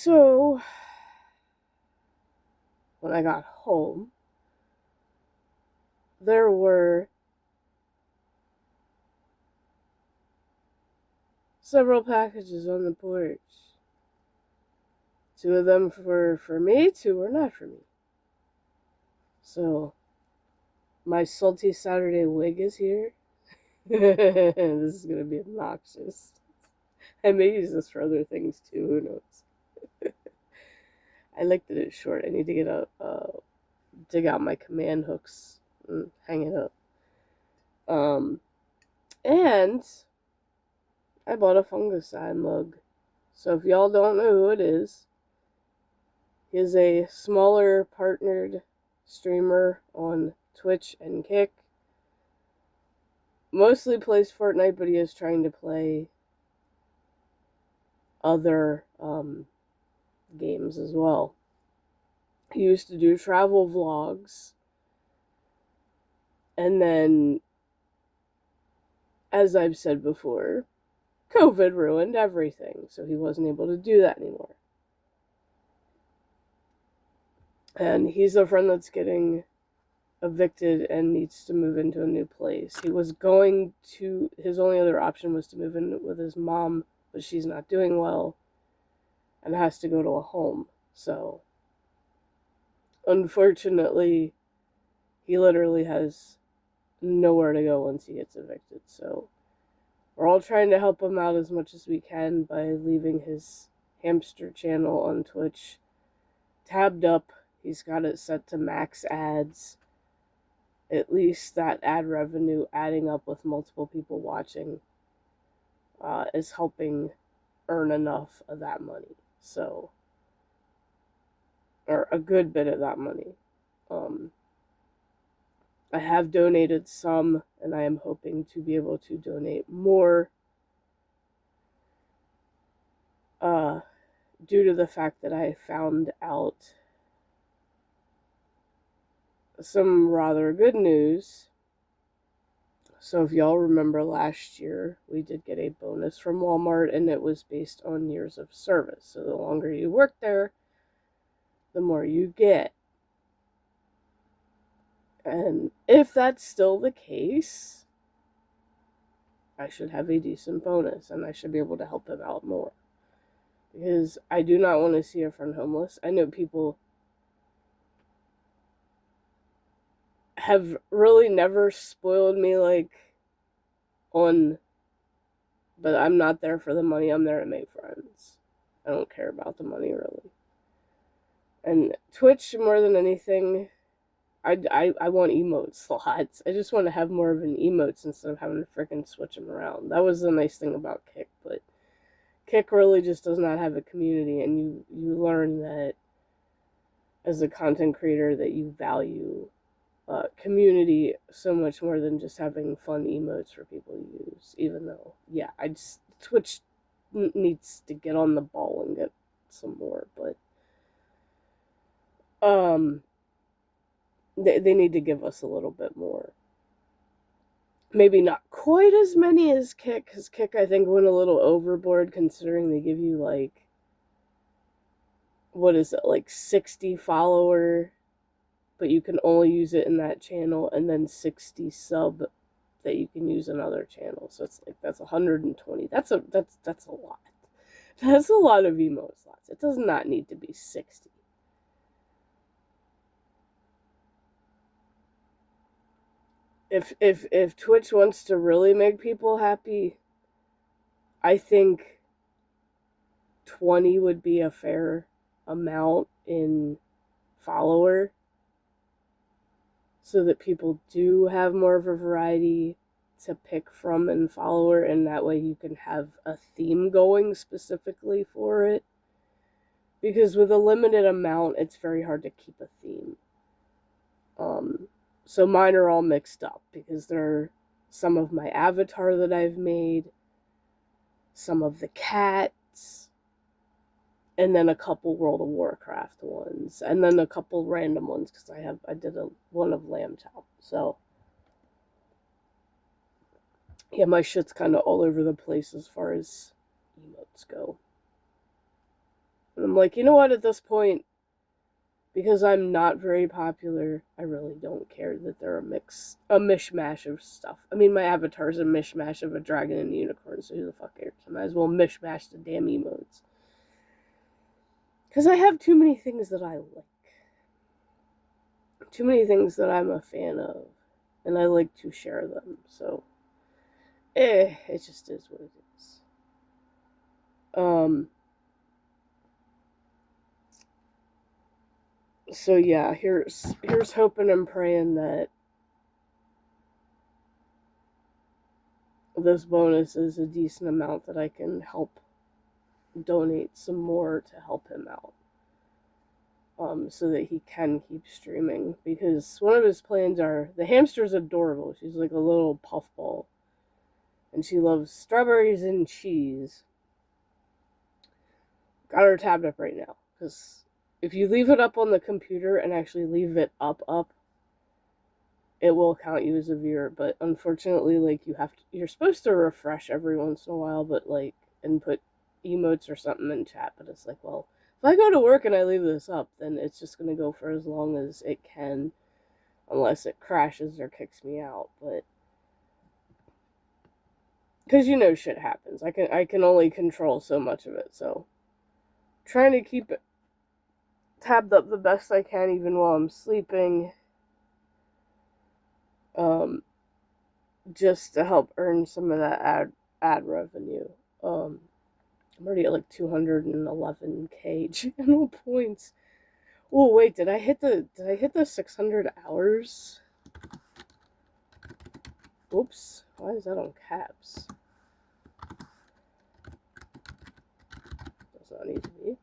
So, when I got home, there were several packages on the porch. Two of them were for me, two were not for me. So, my salty Saturday wig is here. This is going to be obnoxious. I may use this for other things too, who knows. I like that it's short. I need to get dig out my command hooks and hang it up. And I bought a fungicide mug. So if y'all don't know who it is, he is a smaller partnered streamer on Twitch and Kick. Mostly plays Fortnite, but he is trying to play other games as well. He used to do travel vlogs. And then, as I've said before, COVID ruined everything, so he wasn't able to do that anymore. And he's a friend that's getting evicted and needs to move into a new place. He was going to, his only other option was to move in with his mom, but she's not doing well and has to go to a home. So, unfortunately, he literally has nowhere to go once he gets evicted. So, we're all trying to help him out as much as we can by leaving his hamster channel on Twitch tabbed up. He's got it set to max ads. At least that ad revenue adding up with multiple people watching is helping earn enough of that money. So, or a good bit of that money. I have donated some, and I am hoping to be able to donate more due to the fact that I found out some rather good news. So if y'all remember last year, we did get a bonus from Walmart, and it was based on years of service. So the longer you work there, the more you get. And if that's still the case, I should have a decent bonus, and I should be able to help him out more. Because I do not want to see a friend homeless. I know people have really never spoiled me but I'm not there for the money. I'm there to make friends. I don't care about the money really. And Twitch, more than anything, I want emote slots. I just want to have more of an emotes instead of having to freaking switch them around. That was the nice thing about Kick, but Kick really just does not have a community, and you learn that as a content creator that you value community so much more than just having fun emotes for people to use. Even though, yeah, Twitch needs to get on the ball and get some more, but they need to give us a little bit more. Maybe not quite as many as Kick, because Kick I think went a little overboard considering they give you what is it, 60 follower, but you can only use it in that channel, and then 60 sub that you can use in other channels. So it's that's 120. That's a lot. That's a lot of emote slots. It does not need to be 60. If Twitch wants to really make people happy, I think 20 would be a fair amount in follower, so that people do have more of a variety to pick from and follower, and that way you can have a theme going specifically for it. Because with a limited amount, it's very hard to keep a theme. So mine are all mixed up, because there are some of my avatar that I've made, some of the cats, and then a couple World of Warcraft ones, and then a couple random ones, because I did one of Lambtown. So yeah, my shit's kind of all over the place as far as emotes go. And I'm like, you know what, at this point, because I'm not very popular, I really don't care that they're a mishmash of stuff. I mean, my avatar's a mishmash of a dragon and a unicorn, so who the fuck cares? I might as well mishmash the damn emotes. Because I have too many things that I like. Too many things that I'm a fan of. And I like to share them, so... it just is what it is. So yeah, here's hoping and praying that this bonus is a decent amount that I can help donate some more to help him out. So that he can keep streaming. Because one of his plans are, the hamster's adorable. She's like a little puffball. And she loves strawberries and cheese. Got her tabbed up right now. Because if you leave it up on the computer and actually leave it up, it will count you as a viewer. But unfortunately, like, you're supposed to refresh every once in a while, but like, and put emotes or something in chat. But it's like, well, if I go to work and I leave this up, then it's just going to go for as long as it can, unless it crashes or kicks me out. But because shit happens. I can only control so much of it. So trying to keep it tabbed up the best I can, even while I'm sleeping, just to help earn some of that ad revenue. I'm already at like 211k channel points. Oh wait, did I hit the 600 hours? Oops, why is that on caps? Does not need to be.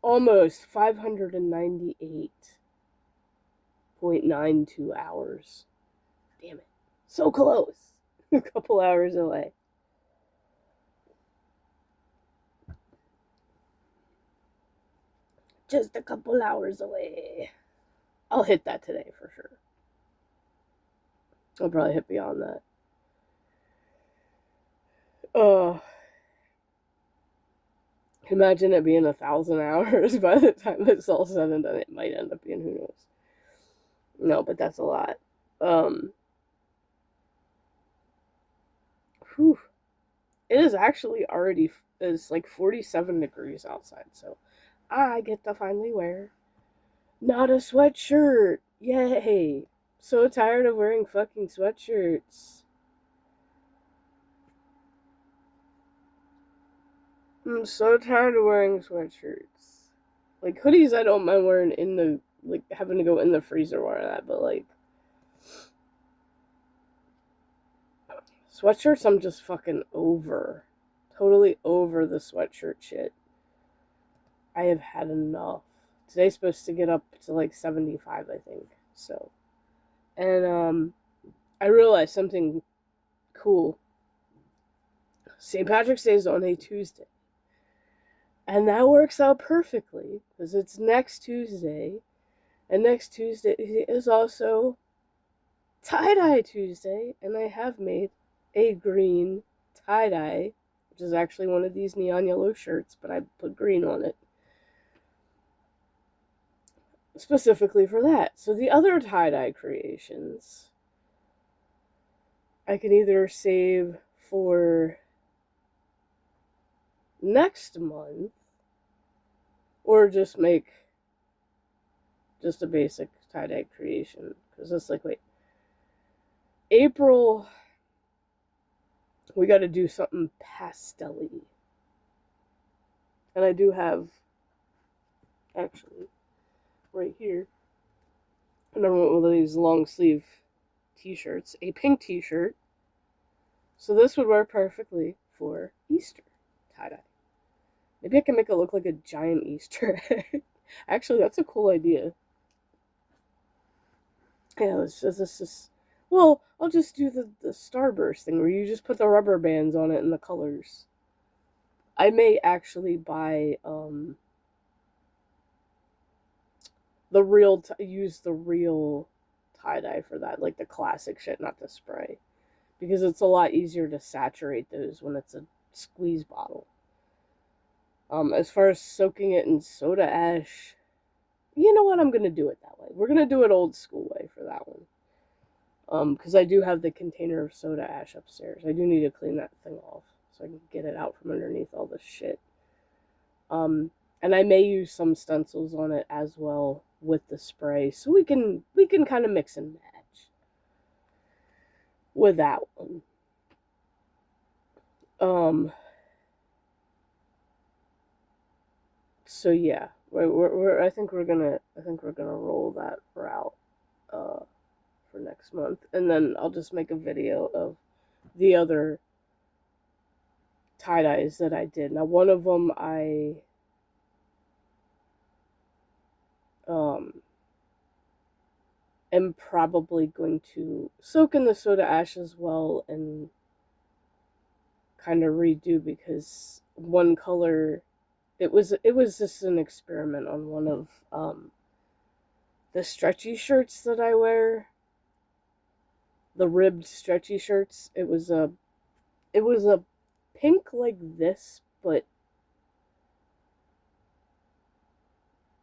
Almost 598.92 hours. Damn it. So close. A couple hours away. Just a couple hours away. I'll hit that today for sure. I'll probably hit beyond that. Imagine it being 1,000 hours by the time it's all said and done. It might end up being, who knows. No, but that's a lot. Whew. It is actually already, it's like 47 degrees outside, so I get to finally wear not a sweatshirt. Yay. So tired of wearing fucking sweatshirts. I'm so tired of wearing sweatshirts. Like, hoodies I don't mind wearing in the, like, having to go in the freezer wearing that, but, like, sweatshirts I'm just fucking over. Totally over the sweatshirt shit. I have had enough. Today's supposed to get up to, like, 75, I think, so. And, I realized something cool. St. Patrick's Day is on a Tuesday. And that works out perfectly, because it's next Tuesday, and next Tuesday is also tie-dye Tuesday, and I have made a green tie-dye, which is actually one of these neon yellow shirts, but I put green on it, specifically for that. So the other tie-dye creations, I can either save for next month, or just make just a basic tie-dye creation. Because it's like, wait, April, we got to do something pastel-y. And I do have, actually, right here, another one of these long sleeve t-shirts, a pink t-shirt. So this would work perfectly for Easter tie-dye. Maybe I can make it look like a giant Easter egg. Actually, that's a cool idea. Yeah, well, I'll just do the Starburst thing where you just put the rubber bands on it and the colors. I may actually buy, use the real tie-dye for that, like the classic shit, not the spray. Because it's a lot easier to saturate those when it's a squeeze bottle. As far as soaking it in soda ash, you know what? I'm gonna do it that way. We're gonna do it old school way for that one. Because I do have the container of soda ash upstairs. I do need to clean that thing off so I can get it out from underneath all this shit. Um, and I may use some stencils on it as well with the spray, so we can kind of mix and match with that one. Um, so yeah, I think we're gonna roll that route for next month, and then I'll just make a video of the other tie dyes that I did. Now, one of them I um am probably going to soak in the soda ash as well and kind of redo, because one color, it was just an experiment on one of the stretchy shirts that I wear, the ribbed stretchy shirts. It was a pink like this, but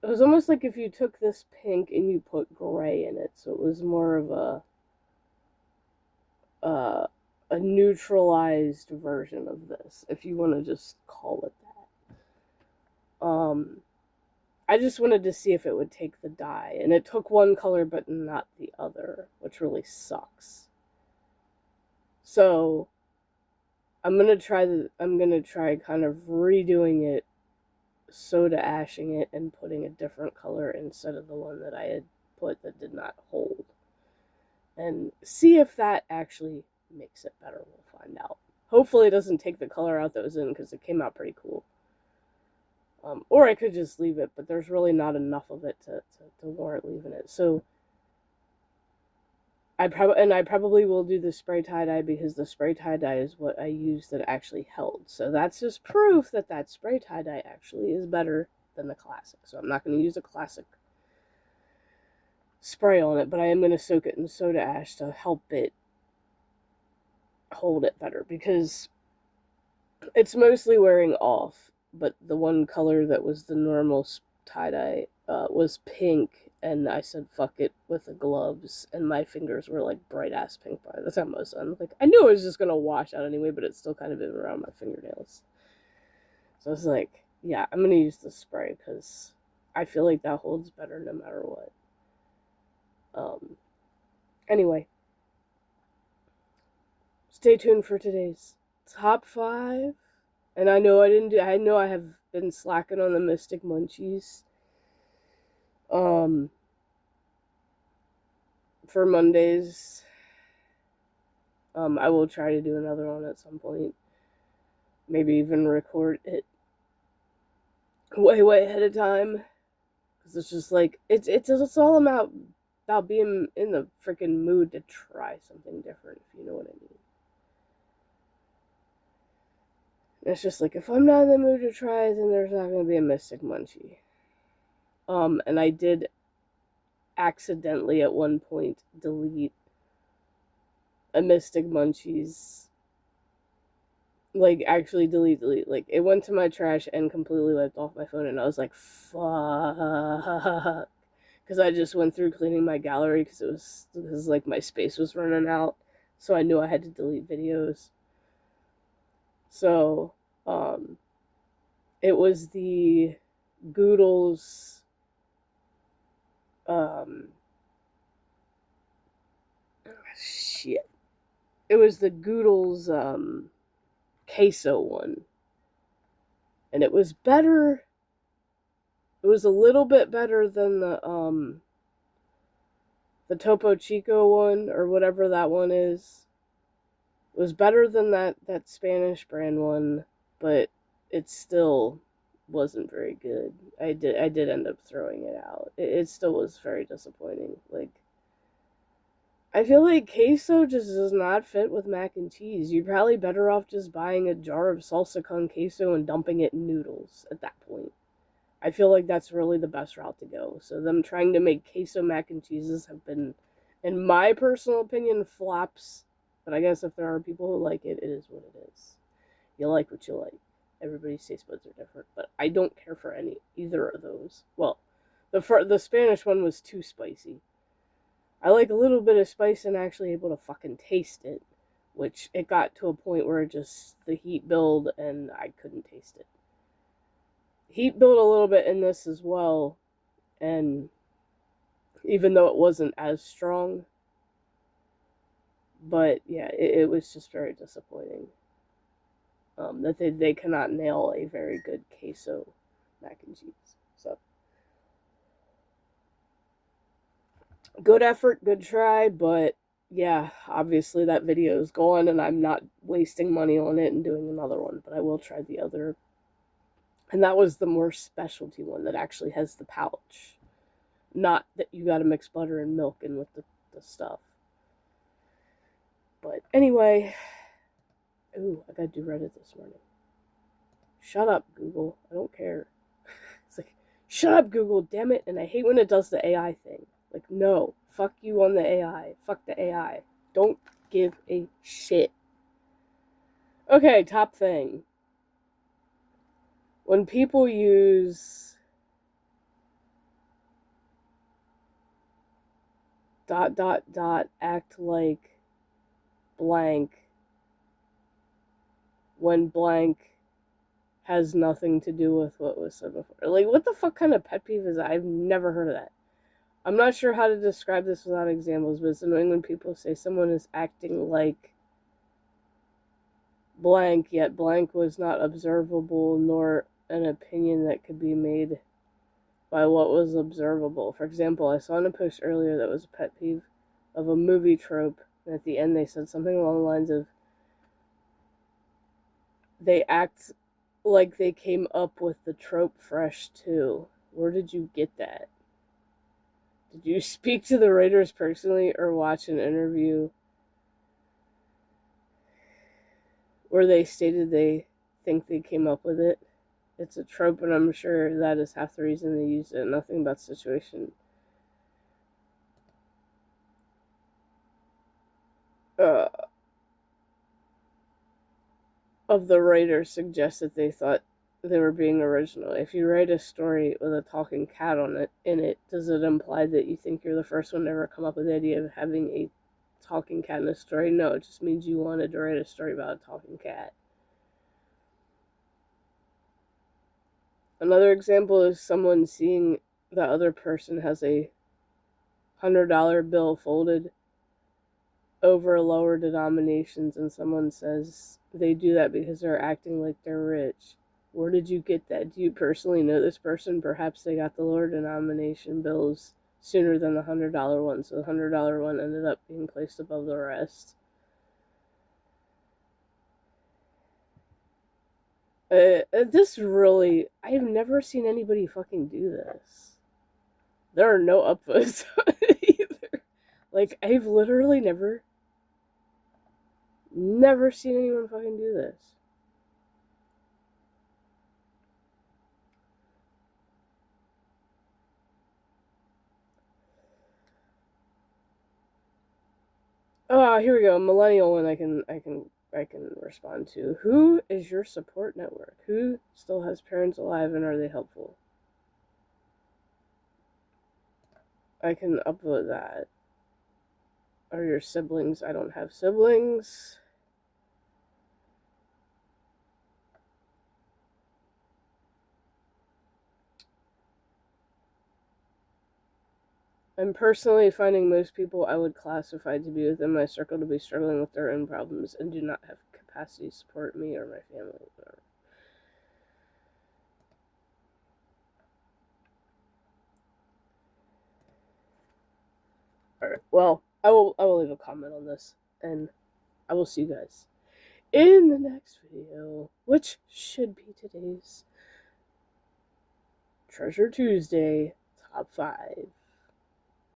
it was almost like if you took this pink and you put gray in it, so it was more of uh, a neutralized version of this, if you want to just call it that. I just wanted to see if it would take the dye, and it took one color but not the other, which really sucks. So I'm gonna try kind of redoing it, soda ashing it, and putting a different color instead of the one that I had put that did not hold, and see if that actually makes it better. We'll find out. Hopefully, it doesn't take the color out that was in, because it came out pretty cool. Or I could just leave it, but there's really not enough of it to warrant leaving it. So I probably will do the spray tie dye, because the spray tie dye is what I used that actually held. So that's just proof that that spray tie dye actually is better than the classic. So I'm not going to use a classic spray on it, but I am going to soak it in soda ash to help it hold it better, because it's mostly wearing off. But the one color that was the normal tie-dye was pink, and I said fuck it with the gloves, and my fingers were like bright ass pink by the time I was done. Like, I knew it was just gonna wash out anyway, but it's still kind of been around my fingernails. So I was like, yeah, I'm gonna use the spray, because I feel like that holds better no matter what. Um, anyway, stay tuned for today's top 5. And I know I have been slacking on the Mystic Munchies. For Mondays. I will try to do another one at some point. Maybe even record it way ahead of time, because it's just like it's all about being in the freaking mood to try something different, if you know what I mean. It's just like, if I'm not in the mood to try it, then there's not going to be a Mystic Munchie. And I did accidentally at one point delete a Mystic Munchies. Like, actually delete. Like, it went to my trash and completely wiped off my phone, and I was like, fuck. Because I just went through cleaning my gallery, because like, my space was running out. So I knew I had to delete videos. So, it was the Goodles, shit. It was the Goodles, queso one. And it was better. It was a little bit better than the Topo Chico one, or whatever that one is. It was better than that Spanish brand one, but it still wasn't very good. I did end up throwing it out. It still was very disappointing. Like, I feel like queso just does not fit with mac and cheese. You're probably better off just buying a jar of salsa con queso and dumping it in noodles at that point. I feel like that's really the best route to go. So them trying to make queso mac and cheeses have been, in my personal opinion, flops. But I guess if there are people who like it, it is what it is. You like what you like. everybody's taste buds are different, but I don't care for either of those. Well, the Spanish one was too spicy. I like a little bit of spice and actually able to fucking taste it, which it got to a point where just the heat build and I couldn't taste it. Heat built a little bit in this as well, and even though it wasn't as strong, but yeah, it was just very disappointing that they cannot nail a very good queso mac and cheese. So good effort, good try, but yeah, obviously that video is gone and I'm not wasting money on it and doing another one, but I will try the other. And that was the more specialty one that actually has the pouch. Not that you gotta mix butter and milk in with the stuff. But anyway, ooh, I gotta do Reddit this morning. Shut up, Google. I don't care. It's like, shut up, Google, damn it. And I hate when it does the AI thing. Like, no, fuck you on the AI. Fuck the AI. Don't give a shit. Okay, top thing. When people use ... act like blank when blank has nothing to do with what was said before. Like, what the fuck kind of pet peeve is that? I've never heard of that. I'm not sure how to describe this without examples, but it's annoying when people say someone is acting like blank, yet blank was not observable nor an opinion that could be made by what was observable. For example, I saw in a post earlier that was a pet peeve of a movie trope, and at the end they said something along the lines of, they act like they came up with the trope fresh too. Where did you get that? Did you speak to the writers personally or watch an interview where they stated they think they came up with it? It's a trope, and I'm sure that is half the reason they use it. Nothing about the situation. Of the writer suggests that they thought they were being original. If you write a story with a talking cat in it, does it imply that you think you're the first one to ever come up with the idea of having a talking cat in a story? No, it just means you wanted to write a story about a talking cat. Another example is someone seeing the other person has a $100 bill folded over lower denominations, and someone says they do that because they're acting like they're rich. Where did you get that? Do you personally know this person? Perhaps they got the lower denomination bills sooner than the $100 one, so the $100 one ended up being placed above the rest. This really... I've never seen anybody fucking do this. There are no upvotes on it either. Like, I've literally never seen anyone fucking do this. Oh, here we go. Millennial one I can respond to. Who is your support network? Who still has parents alive and are they helpful? I can upvote that. Are your siblings? I don't have siblings. I'm personally finding most people I would classify to be within my circle to be struggling with their own problems and do not have capacity to support me or my family. Alright, well, I will leave a comment on this, and I will see you guys in the next video, which should be today's Treasure Tuesday Top 5.